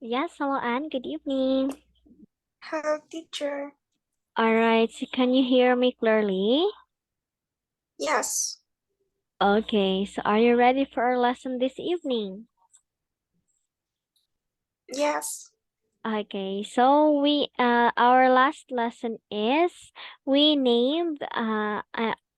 Yes, hello, Anne. Good evening. Hello, teacher. All right, so can you hear me clearly? Yes. Okay, so are you ready for our lesson this evening? Yes. Okay, so our last lesson is we named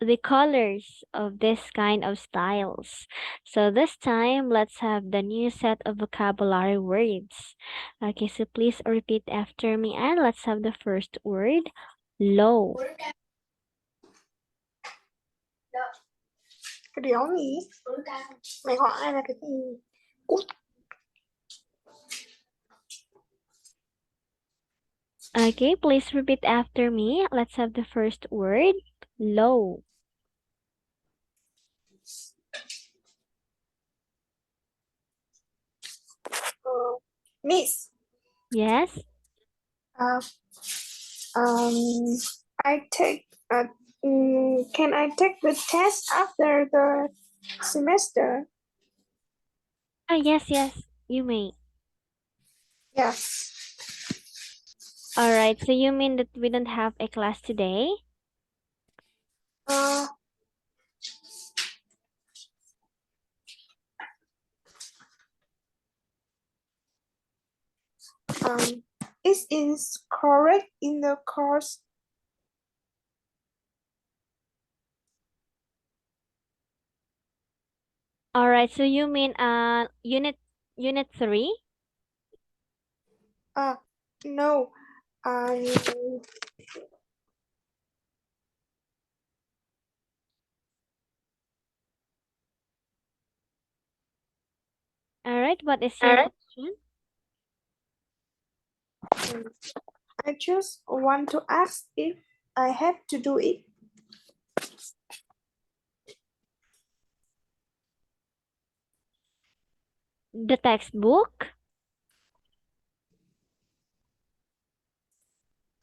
the colors of this kind of styles. So this time, let's have the new set of vocabulary words. Okay, so please repeat after me, and let's have the first word, low. Cái điều gì? Mày gọi ai là cái gì? Cút. Okay, please repeat after me. Let's have the first word, low. Miss. Yes? Uh, I take. Can I take the test after the semester? Ah, yes, you may. Yes. All right, so you mean that we don't have a class today? Uh, it is correct in the course. All right, so you mean unit 3? No. Um, All right, what is your question? I just want to ask if I have to do it. The textbook?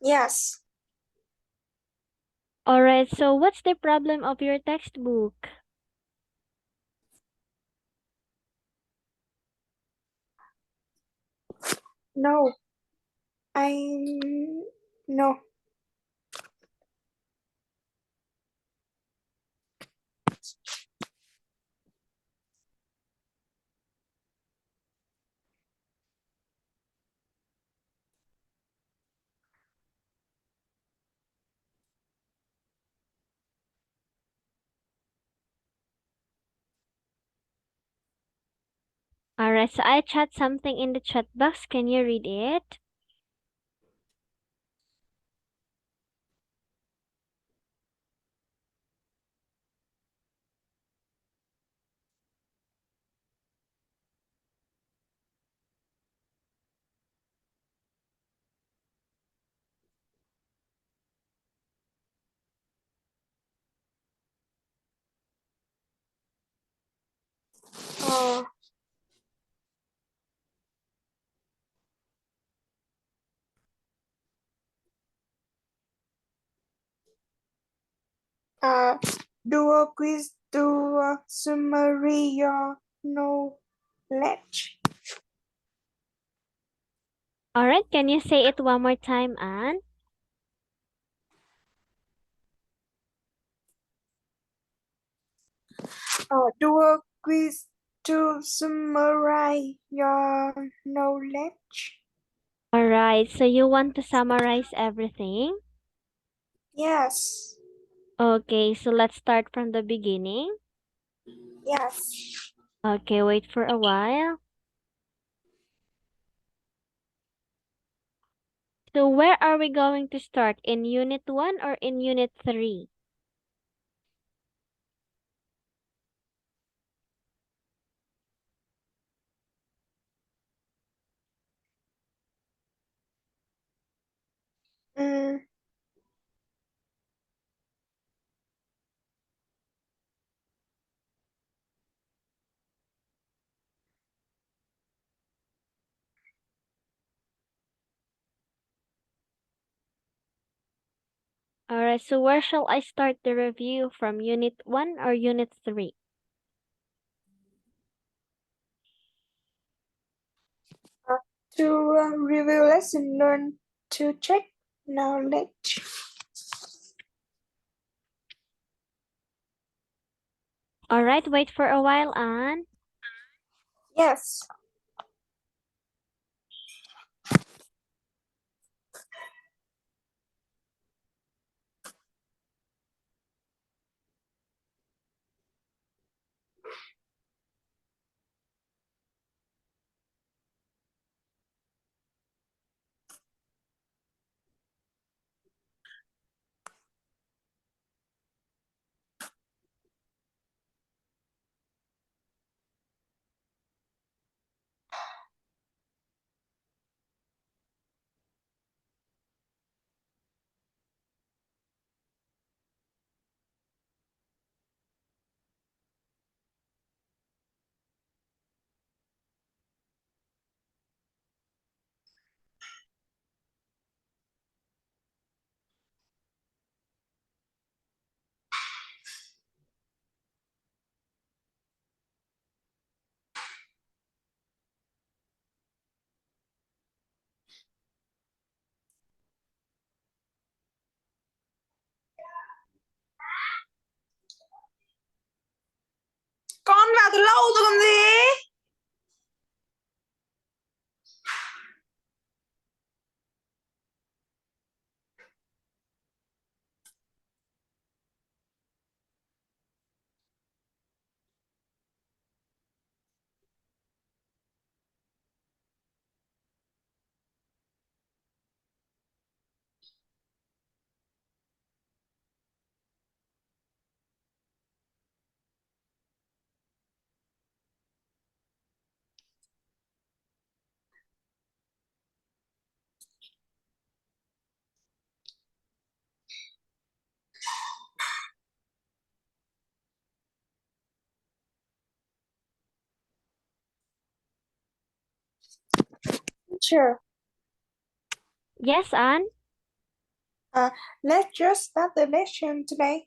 Yes. All right, so what's the problem of your textbook? No. I no. All right, so I chat something in the chat box. Can you read it? Uh, uh, do a quiz to summary your knowledge. All right, can you say it one more time, Anne? Do a quiz to summarize your knowledge. All right, so you want to summarize everything? Yes. Okay, so let's start from the beginning. Yes. Okay, wait for a while. So where are we going to start? In Unit 1 or in Unit 3? Mm, Alright, so where shall I start the review? From Unit 1 or Unit 3? uh, To review lesson learned, to check knowledge. All right, wait for a while, Anne. Yes. Con vào từ lâu rồi còn gì? Sure. Yes, Anne. Let's just start the lesson today.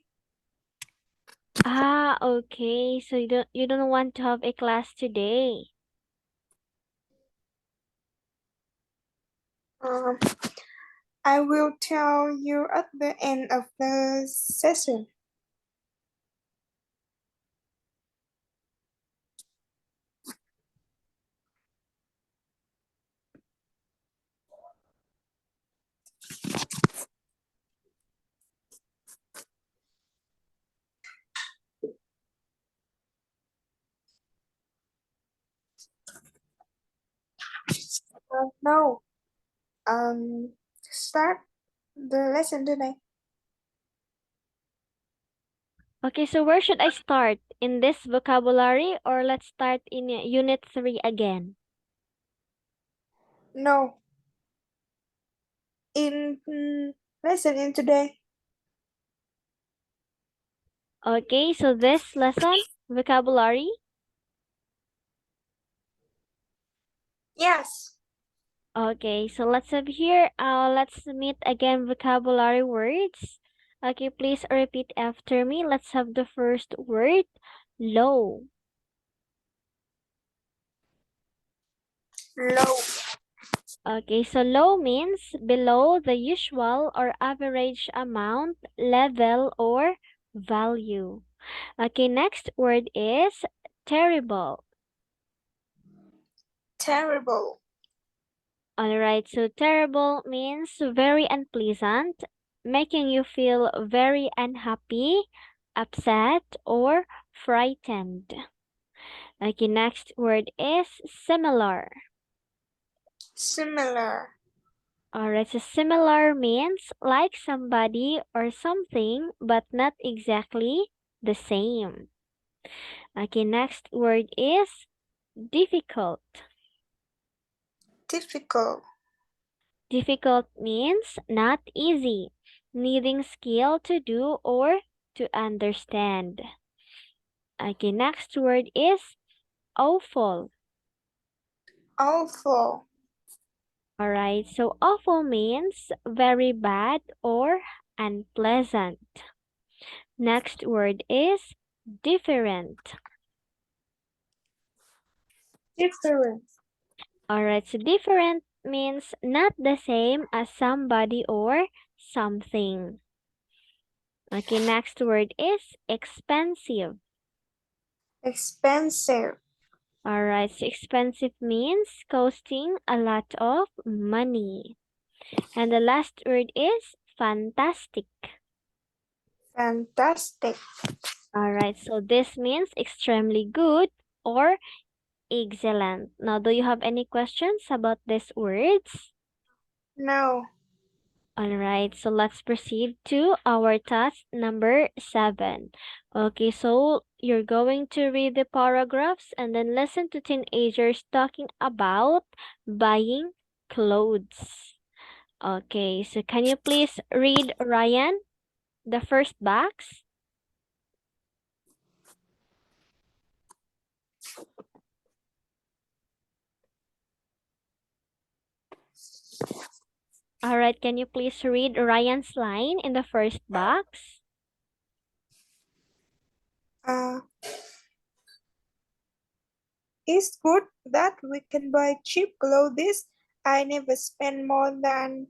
Ah, okay. So you don't want to have a class today. Um, I will tell you at the end of the session. No. Start the lesson today. Okay, so where should I start? In this vocabulary or let's start in unit 3 again? No. Lesson in today. Okay, so this lesson, vocabulary. Yes. Okay, so let's have here, let's meet again vocabulary words. Okay, please repeat after me. Let's have the first word, low. Low. Okay, so low means below the usual or average amount, level, or value. Okay, next word is terrible. Terrible. Alright, so terrible means very unpleasant, making you feel very unhappy, upset, or frightened. Okay, next word is similar. Similar. Alright, so similar means like somebody or something, but not exactly the same. Okay, next word is difficult. Difficult. Difficult means not easy, needing skill to do or to understand. Okay, next word is awful. Awful. Alright, so awful means very bad or unpleasant. Next word is different. Different. Alright, so different means not the same as somebody or something. Okay, next word is expensive. Expensive. Alright, so expensive means costing a lot of money. And the last word is fantastic. Fantastic. Alright, so this means extremely good or excellent. Now, do you have any questions about these words? No. Alright, so let's proceed to our task number 7. Okay, so you're going to read the paragraphs and then listen to teenagers talking about buying clothes. Okay, so can you please read, Ryan, the first box? Alright, can you please read Ryan's line in the first box? Uh, it's good that we can buy cheap clothes. I never spend more than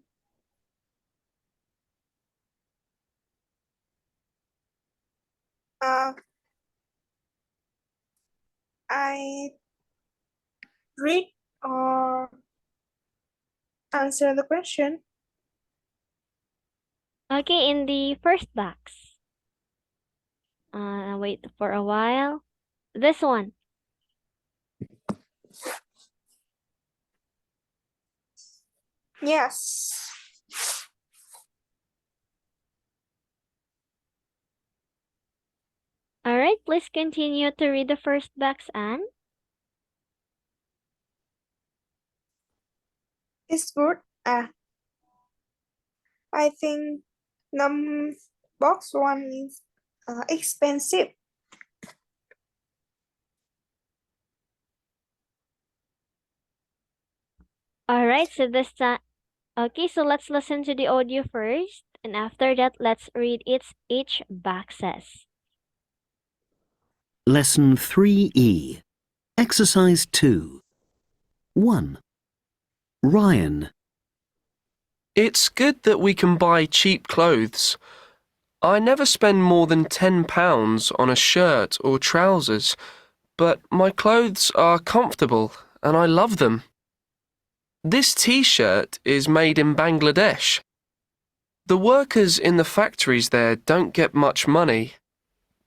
I read or answer the question. Okay, in the first box. Wait for a while. This one. Yes. Alright, please continue to read the first box, Anne. It's good. I think box one is expensive. Alright, so this time. Okay, so let's listen to the audio first. And after that, let's read each boxes. Lesson 3E. Exercise 2. 1. Ryan. It's good that we can buy cheap clothes. I never spend more than £10 on a shirt or trousers, but my clothes are comfortable and I love them. This t-shirt is made in Bangladesh. The workers in the factories there don't get much money.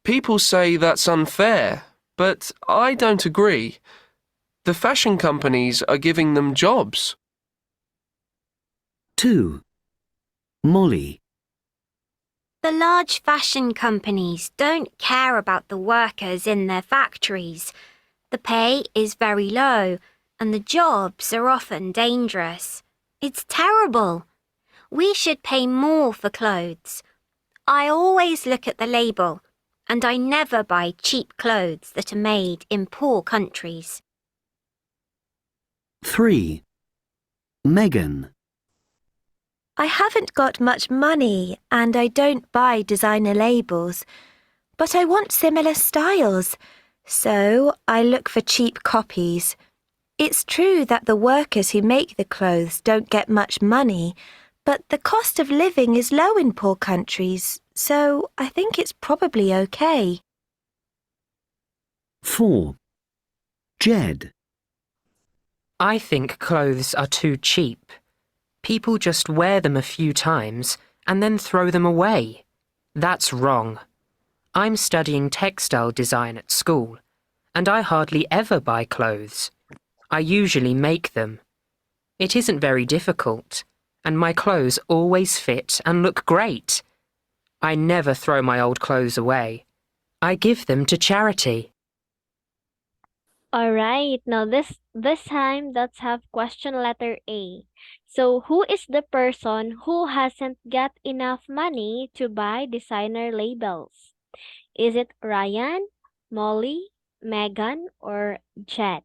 People say that's unfair, but I don't agree. The fashion companies are giving them jobs. 2. Molly. The large fashion companies don't care about the workers in their factories. The pay is very low and the jobs are often dangerous. It's terrible. We should pay more for clothes. I always look at the label and I never buy cheap clothes that are made in poor countries. 3. Megan. I haven't got much money and I don't buy designer labels, but I want similar styles, so I look for cheap copies. It's true that the workers who make the clothes don't get much money, but the cost of living is low in poor countries, so I think it's probably okay. 4. Jed. I think clothes are too cheap. People just wear them a few times and then throw them away. That's wrong. I'm studying textile design at school, and I hardly ever buy clothes. I usually make them. It isn't very difficult, and my clothes always fit and look great. I never throw my old clothes away. I give them to charity. Alright, now this time let's have question letter A. So who is the person who hasn't got enough money to buy designer labels? Is it Ryan, Molly, Megan, or Jet?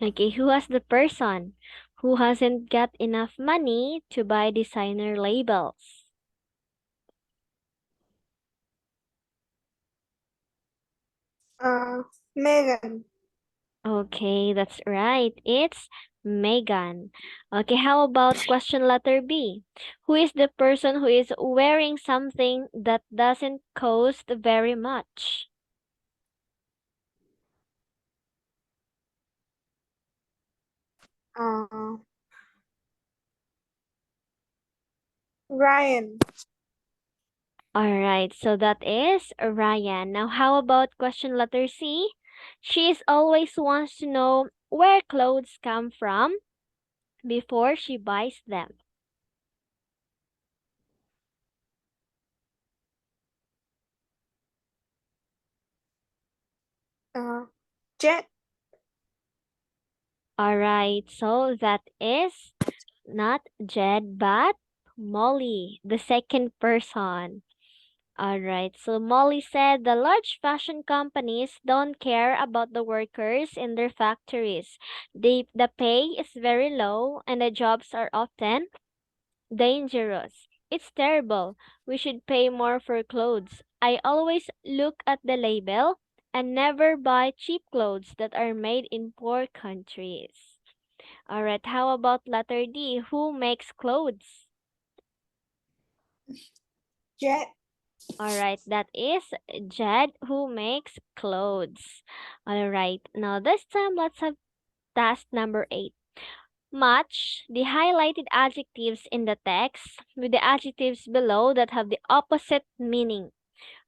Okay, who was the person who hasn't got enough money to buy designer labels? Megan. Okay, that's right. It's Megan. Okay, how about question letter B? Who is the person who is wearing something that doesn't cost very much? Uh, Ryan. All right, so that is Ryan. Now, how about question letter C? She is always wants to know where clothes come from before she buys them. Jet. All right, so that is not Jed, but Molly, the second person. All right, so Molly said the large fashion companies don't care about the workers in their factories. The pay is very low and the jobs are often dangerous. It's terrible. We should pay more for clothes. I always look at the label and never buy cheap clothes that are made in poor countries. All right, how about letter D? Who makes clothes? Jet. All right, that is Jed who makes clothes. All right, now this time let's have task number 8. Match the highlighted adjectives in the text with the adjectives below that have the opposite meaning.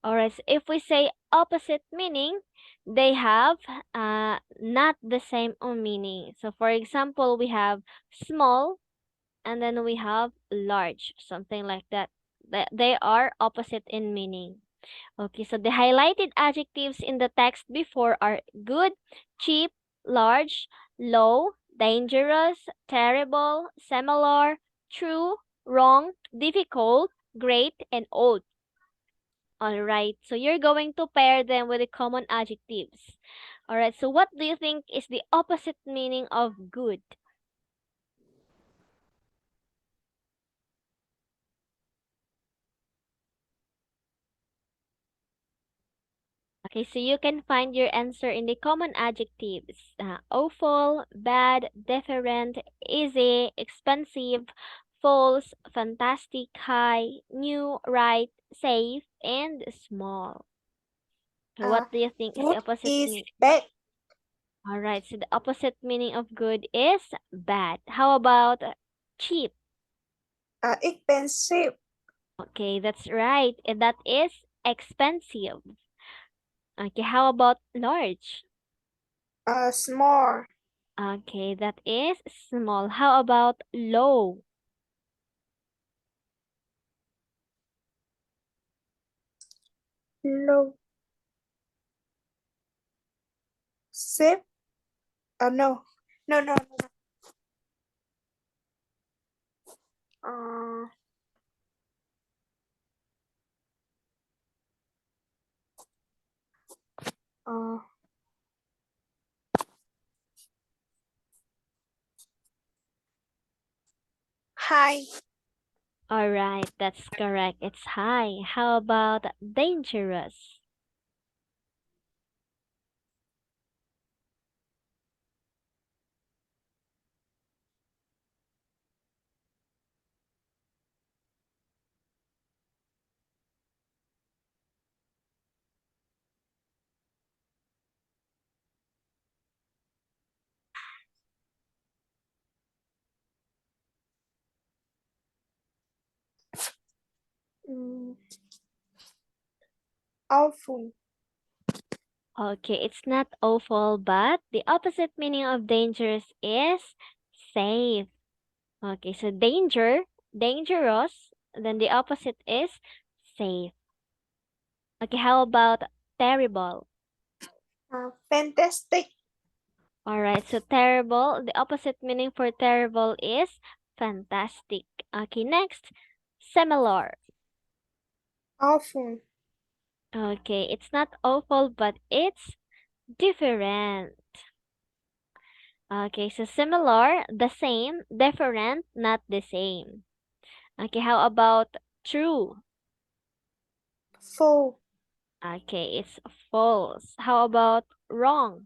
All right, so if we say opposite meaning, they have not the same meaning. So for example, we have small and then we have large, something like that. They are opposite in meaning. Okay, so the highlighted adjectives in the text before are good, cheap, large, low, dangerous, terrible, similar, true, wrong, difficult, great, and old. Alright, so you're going to pair them with the common adjectives. Alright, so what do you think is the opposite meaning of good? Okay, so you can find your answer in the common adjectives. Awful, bad, different, easy, expensive, false, fantastic, high, new, right, safe, and small. So what do you think is the Good opposite is meaning? bad. Alright, so the opposite meaning of good is bad. How about cheap? Expensive. Okay, that's right. And that is expensive. Okay, how about large? Small. Okay, that is small. How about low? Low. Safe. No. No, no, no, no. Uh, uh, High. All right, that's correct. It's high. How about dangerous? Mm, Awful. Okay, it's not awful, but the opposite meaning of dangerous is safe. Okay, so danger, dangerous, then the opposite is safe. Okay, how about terrible? Fantastic. All right, so terrible, the opposite meaning for terrible is fantastic. Okay, next, similar. Awful. Okay, it's not awful, but it's different. Okay, so similar, the same, different, not the same. Okay, how about true? Full. Okay, it's false. How about wrong?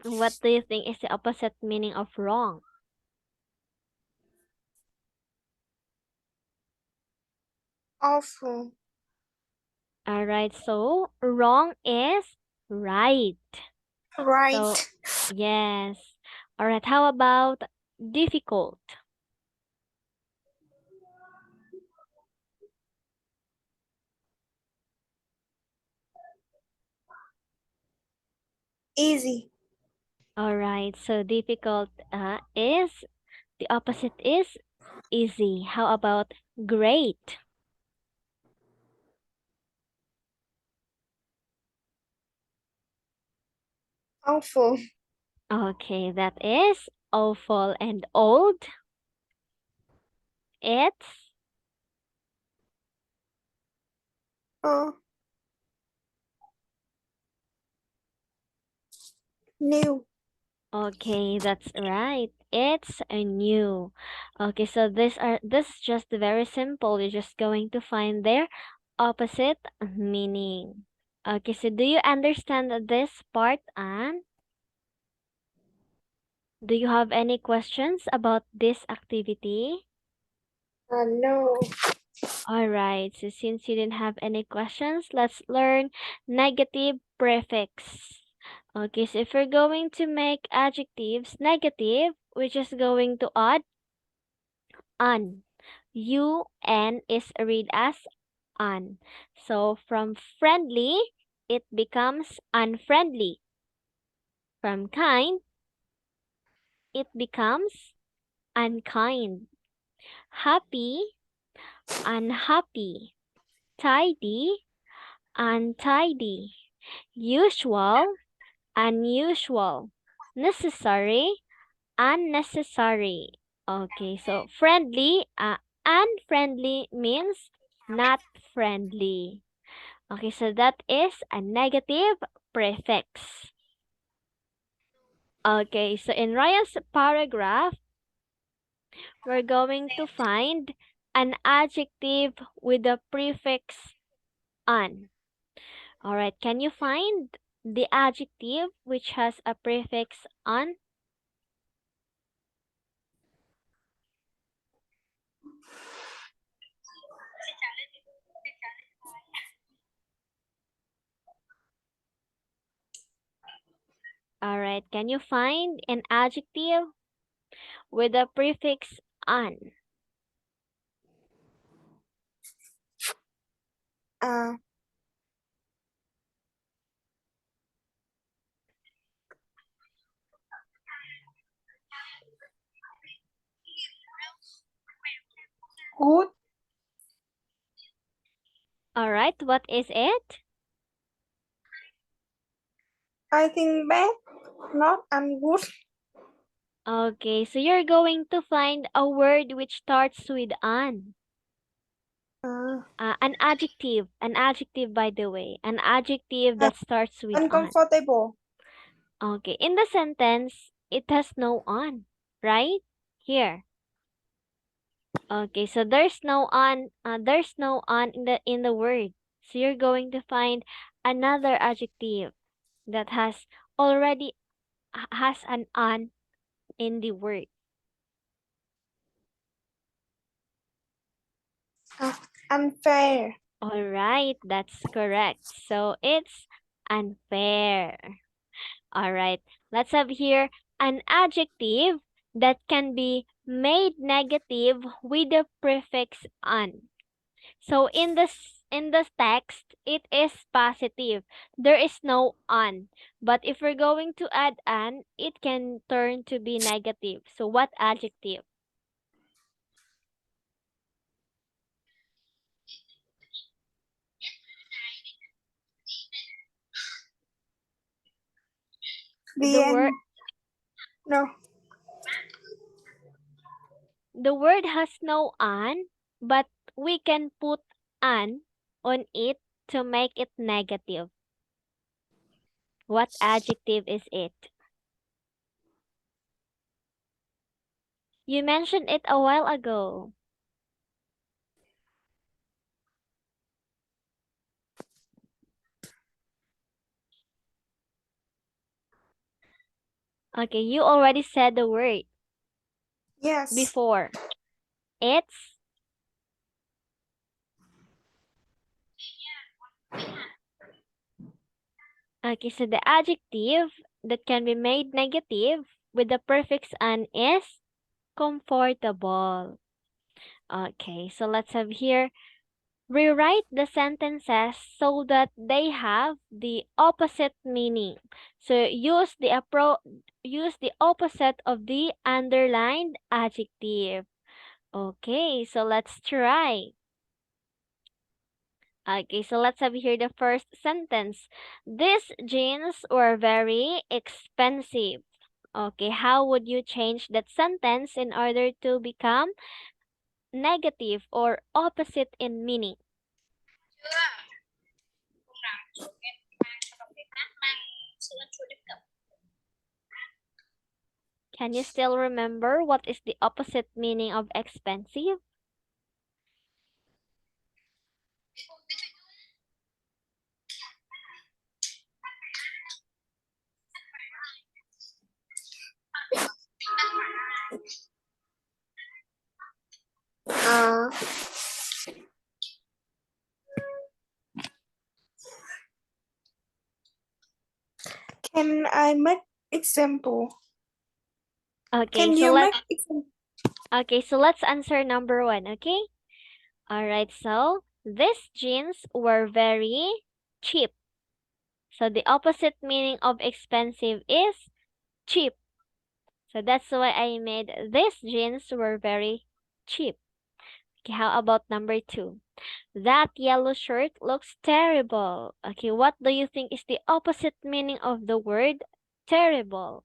What do you think is the opposite meaning of wrong? Awful. All right, so wrong is right. So, Right. yes. All right, how about difficult? Easy. All right, so difficult is the opposite is easy. How about great? Awful. Okay, that is awful and old. It's Uh, new. okay, that's right. It's a new. Okay, so this is just very simple. You're just going to find their opposite meaning. Okay, so do you understand this part, Anne? Do you have any questions about this activity? No. All right, so since you didn't have any questions, let's learn negative prefix. Okay, so if we're going to make adjectives negative, we're just going to add un. Un is read as un. So from friendly, it becomes unfriendly. From kind, it becomes unkind. Happy, unhappy. Tidy, untidy. Usual, unusual. Necessary, unnecessary. Okay, so friendly, unfriendly means not friendly. Okay, so that is a negative prefix. Okay, so in Ryan's paragraph, we're going to find an adjective with the prefix un. All right, can you find the adjective which has a prefix un? All right, can you find an adjective with the prefix un? Uh, good. All right, what is it? I think bad. Not good. Okay, so you're going to find a word which starts with an. An adjective by the way, an adjective that starts with an. Uncomfortable. Okay, in the sentence, it has no on, right? Here. Okay, so there's no on in the word. So you're going to find another adjective that has an on in the word. Uh, unfair. All right, that's correct. So it's unfair. All right, let's have here an adjective that can be made negative with the prefix un. So in this text, it is positive. There is no on. But if we're going to add an, it can turn to be negative. So what adjective? The The end. word No. the word has no an, but we can put an on it to make it negative. What adjective is it? You mentioned it a while ago. Okay, you already said the word Yes. before. It's okay, so the adjective that can be made negative with the prefix an is comfortable. Okay, so let's have here rewrite the sentences so that they have the opposite meaning. So use the opposite of the underlined adjective. Okay, so let's try. Okay, so let's have here the first sentence. These jeans were very expensive. Okay, how would you change that sentence in order to become negative or opposite in meaning? Can you still remember what is the opposite meaning of expensive? Uh, can I make example? Okay, Can so you let's make example? answer number 1, okay? All right, so these jeans were very cheap. So the opposite meaning of expensive is cheap. So that's why I made these jeans were very cheap. Okay, how about number 2? That yellow shirt looks terrible. Okay, what do you think is the opposite meaning of the word terrible?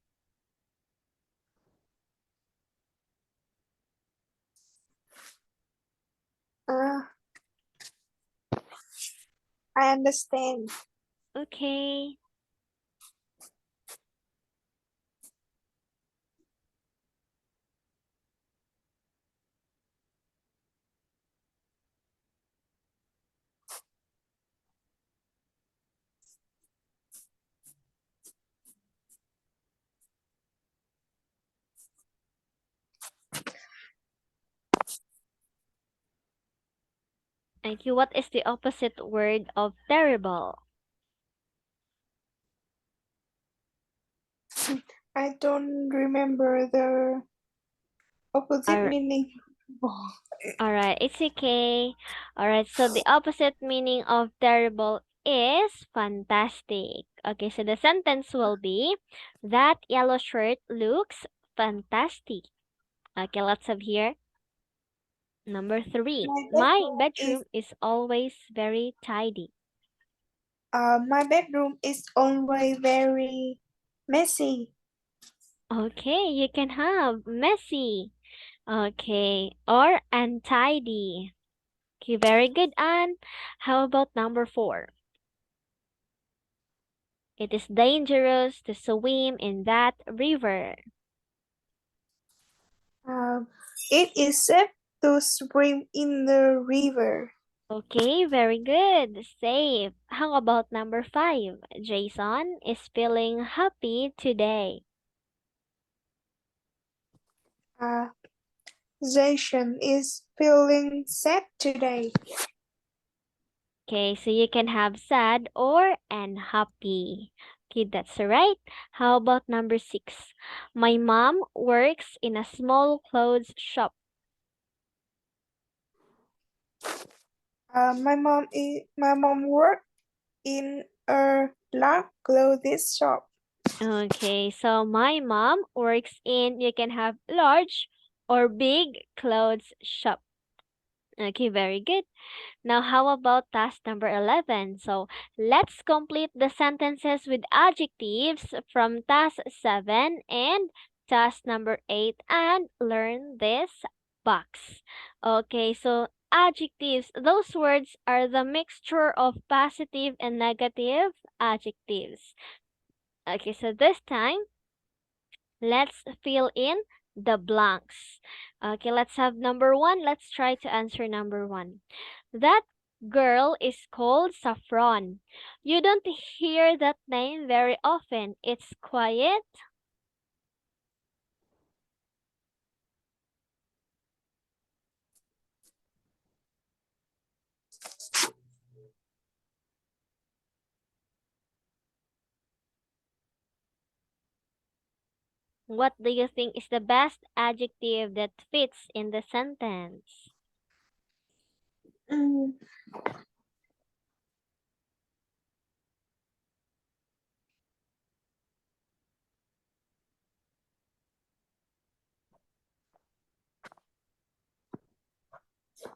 Uh, I understand. Okay. Okay, what is the opposite word of terrible? I don't remember the opposite All meaning. right, it's okay. All right, so the opposite meaning of terrible is fantastic. Okay, so the sentence will be that yellow shirt looks fantastic. Okay, let's have here. Number 3. My bedroom is always very tidy. My bedroom is always very messy. Okay, you can have messy. Okay, or untidy. Okay, very good, Anne. How about number 4? It is dangerous to swim in that river. It is safe to swim in the river. Okay, very good. Safe. How about number 5? Jason is feeling happy today. Jason is feeling sad today. Okay, so you can have sad or unhappy. Okay, that's right. How about number 6? My mom works in a small clothes shop. My mom work in a large clothes shop. Okay, so my mom works in, you can have large or big clothes shop. Okay, very good. Now, how about task number 11? So, let's complete the sentences with adjectives from task 7 and task number 8 and learn this box. Okay, so adjectives, those words are the mixture of positive and negative adjectives. Okay, so this time, let's fill in the blanks. Okay, let's have number 1. Let's try to answer number 1. That girl is called Saffron. You don't hear that name very often. It's quiet. What do you think is the best adjective that fits in the sentence? Mm,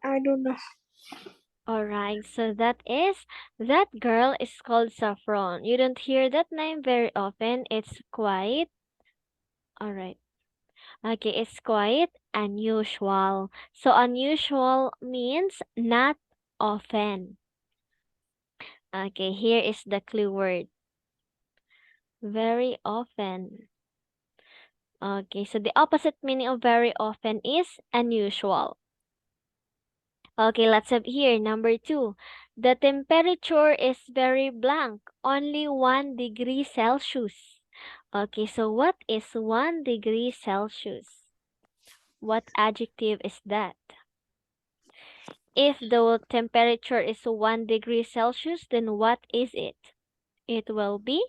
I don't know. Alright, so that girl is called Saffron. You don't hear that name very often. It's quiet. Alright. Okay, it's quite unusual. So unusual means not often. Okay, here is the clue word. Very often. Okay, so the opposite meaning of very often is unusual. Okay, let's have here number 2. The temperature is very blank, only 1 degree Celsius. Okay, so what is 1 degree Celsius? What adjective is that? If the temperature is 1 degree Celsius, then what is it? It will be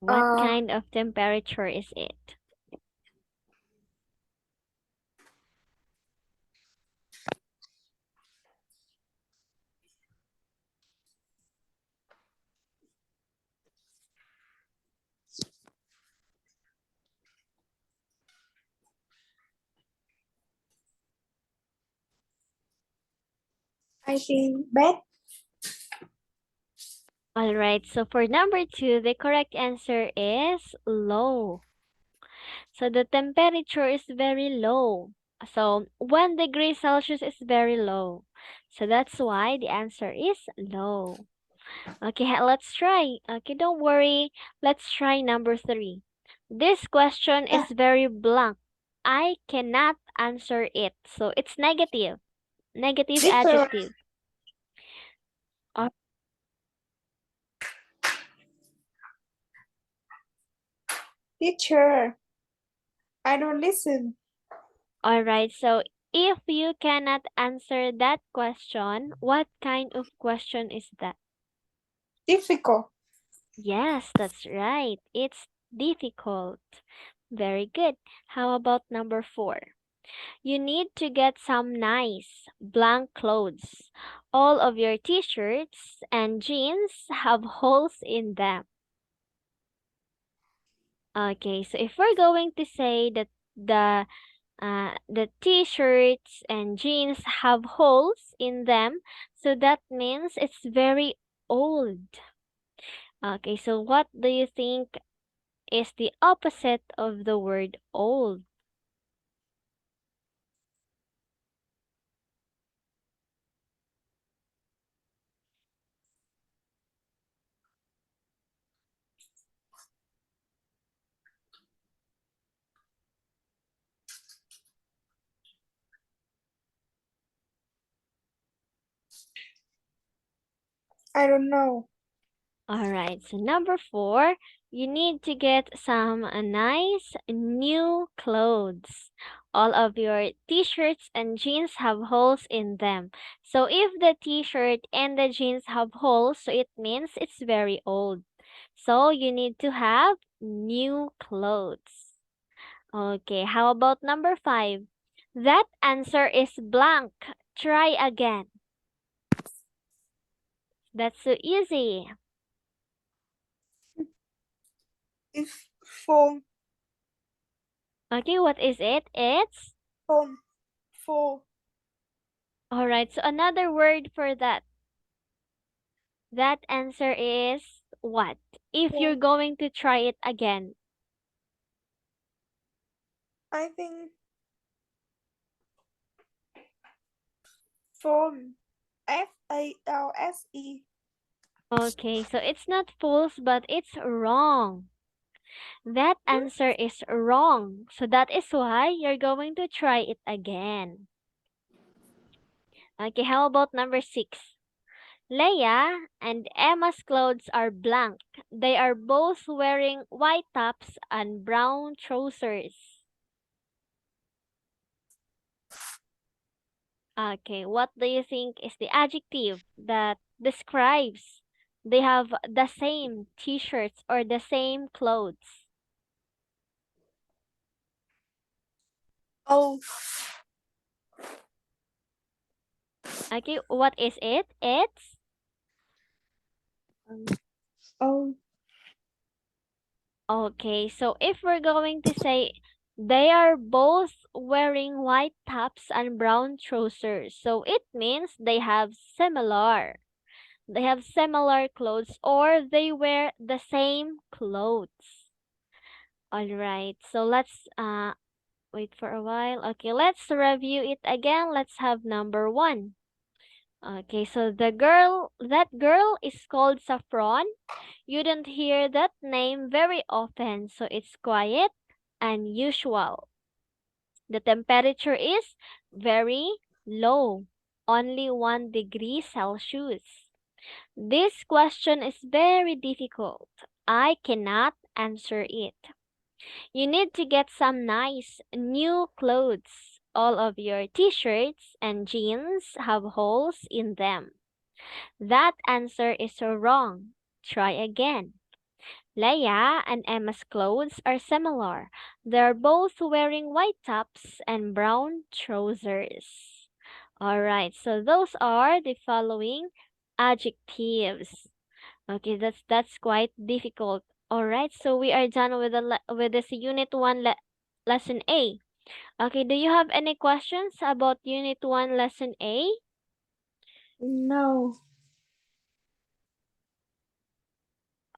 what Uh, kind of temperature is it? I think bad. Alright, so for number 2, the correct answer is low. So the temperature is very low. So 1 degree Celsius is very low. So that's why the answer is low. Okay, let's try. Okay, don't worry. Let's try number 3. This question is Ah, very blank. I cannot answer it. So it's negative. Negative teacher, adjective. Uh, teacher, I don't listen. Alright, so if you cannot answer that question, what kind of question is that? Difficult. Yes, that's right. It's difficult. Very good. How about number 4? You need to get some nice blank clothes. All of your t-shirts and jeans have holes in them. Okay, so if we're going to say that the t-shirts and jeans have holes in them, so that means it's very old. Okay, so what do you think is the opposite of the word old? I don't know. All right, so number 4, you need to get some nice new clothes. All of your t-shirts and jeans have holes in them. So if the t-shirt and the jeans have holes, so it means it's very old. So you need to have new clothes. Okay, how about number 5? That answer is blank. Try again. That's so easy. If phone, Okay, what is it? It's phone, phone. all right. So another word for that. That answer is what? If you're Phone. going to try it again. I think phone. False. Okay, so it's not false, but it's wrong. That answer is wrong. So that is why you're going to try it again. Okay, how about number 6? Leia and Emma's clothes are blank. They are both wearing white tops and brown trousers. Okay, what do you think is the adjective that describes they have the same t-shirts or the same clothes? Oh, Okay, what is it? It's oh, okay. So if we're going to say they are both wearing white tops and brown trousers, so it means they have similar. They have similar clothes or they wear the same clothes. All right. So let's wait for a while. Okay, let's review it again. Let's have number 1. Okay, so that girl is called Saffron. You don't hear that name very often, so it's quiet and usual. The temperature is very low, only 1 degree Celsius. This question is very difficult. I cannot answer it. You need to get some nice new clothes. All of your t-shirts and jeans have holes in them. That answer is wrong. Try again. Leia and Emma's clothes are similar. They're both wearing white tops and brown trousers. Alright, so those are the following adjectives. Okay, that's quite difficult. Alright, so we are done with with this Unit 1 Lesson A. Okay, do you have any questions about Unit 1 Lesson A? no.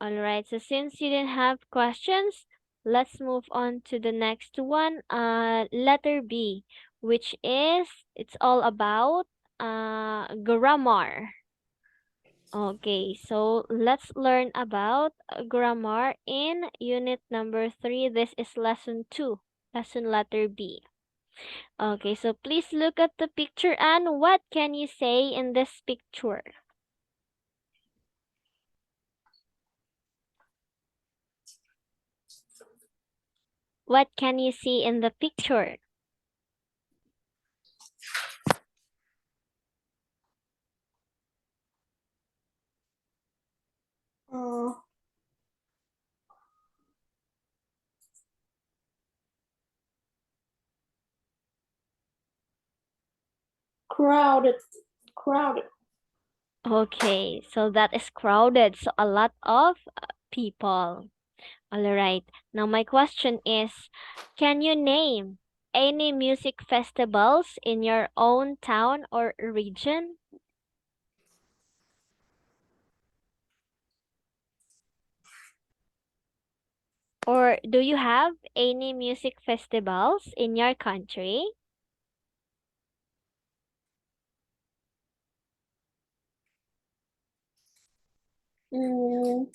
Alright, so since you didn't have questions, let's move on to the next one, letter B, which is, it's all about grammar. Okay, so let's learn about grammar in unit number 3. This is lesson 2, lesson letter B. Okay, so please look at the picture and what can you say in this picture? What can you see in the picture? Uh, crowded, crowded. Okay, so that is crowded. So a lot of people. All right. Now my question is, can you name any music festivals in your own town or region? Or do you have any music festivals in your country? Mm,